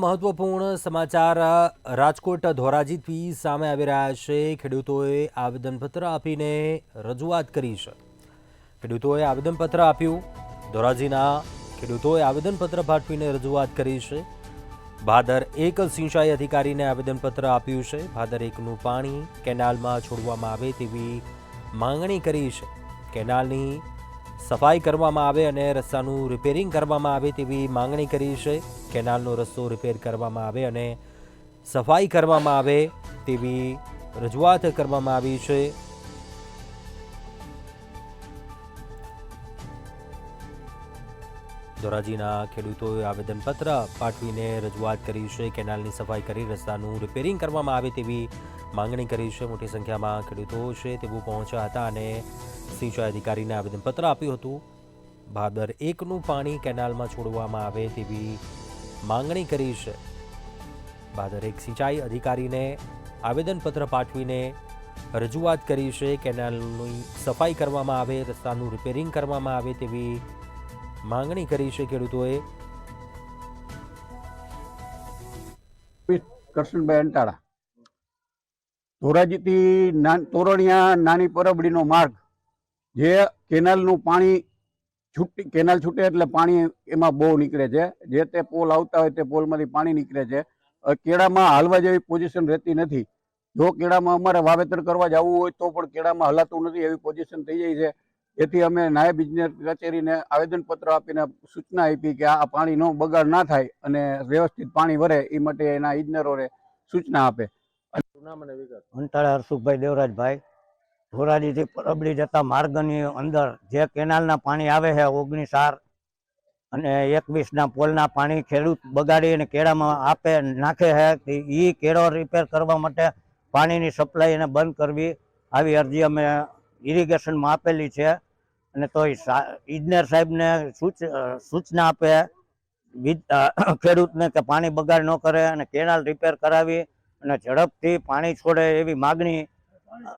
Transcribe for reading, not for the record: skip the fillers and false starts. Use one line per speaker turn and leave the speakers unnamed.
મહત્વપૂર્ણ સમાચાર રાજકોટ ધોરાજીથી સામે આવી રહ્યા છે। ખેડૂતોએ આવેદનપત્ર આપીને રજૂઆત કરી છે। ખેડૂતોએ આવેદનપત્ર આપ્યું। ધોરાજીના ખેડૂતોએ આવેદનપત્ર પાઠવીને રજૂઆત કરી છે। ભાદર 1 સિંચાઈ અધિકારીને આવેદનપત્ર આપ્યું છે। ભાદર 1નું પાણી કેનાલમાં છોડવામાં આવે તેવી માંગણી કરી છે। કેનાલની સફાઈ કરવામાં આવે અને રસ્તાનું રિપેરિંગ કરવામાં આવે તેવી માંગણી કરી છે। કેનાલનો રસ્તો રિપેર કરવામાં આવે અને સફાઈ કરવામાં આવે તેવી રજૂઆત કરવામાં આવી છે। ધોરાજીના ખેડૂતોએ આવેદનપત્ર પાઠવીને રજૂઆત કરી છે। કેનાલની સફાઈ કરી રસ્તાનું રિપેરિંગ કરવામાં આવે તેવી માંગણી કરી છે। મોટી સંખ્યામાં ખેડૂતો છે તેઓ પહોંચ્યા હતા અને સિંચાઈ અધિકારીને આવેદનપત્ર આપ્યું હતું। ભાદર 1નું પાણી કેનાલમાં છોડવામાં આવે તેવી માંગણી કરી છે। ભાદર 1 સિંચાઈ અધિકારીને આવેદનપત્ર પાઠવીને રજૂઆત કરી છે। કેનાલની સફાઈ કરવામાં આવે, રસ્તાનું રિપેરિંગ કરવામાં આવે તેવી માંગણી કરી છે ખેડૂતોએ।
કરશનભાઈ અંટાળા, ધોરાજીથી તોરણિયા નાની પરબડીનો માર્ગ, જે કેનાલનું પાણી કેનાલ છૂટે એટલે પાણી એમાં બહુ નીકળે છે। જે તે પોલ આવતા હોય તે પોલમાંથી પાણી નીકળે છે। કેળામાં હાલવા જેવી પોઝિશન રહેતી નથી। જો કેળામાં અમારે વાવેતર કરવા જવું હોય તો પણ કેળામાં હલાતું નથી, એવી પોઝિશન થઈ જાય છે। એથી અમે નાયબ ઇજનેર કચેરીને આવેદનપત્ર આપીને સૂચના આપી કે આ પાણીનો બગાડ ના થાય અને વ્યવસ્થિત પાણી વરે એ માટે એના ઇજનેરોને સૂચના આપે।
અંટાળા હરસુખભાઈ દેવરાજભાઈ, ધોરાજીથી પરબડી જતા માર્ગની અંદર જે કેનાલના પાણી આવે છે 19 અને 21ના પોલના પાણી ખેડૂત બગાડી અને કેળામાં આપે નાખે છે, એ કેળો રિપેર કરવા માટે પાણીની સપ્લાય એને બંધ કરવી, આવી અરજી અમે ઇરિગેશનમાં આપેલી છે। અને તો ઇજનેર સાહેબને સૂચના આપે ખેડૂતને કે પાણી બગાડ ન કરે અને કેનાલ રિપેર કરાવી અને ઝડપથી પાણી છોડે એવી માગણી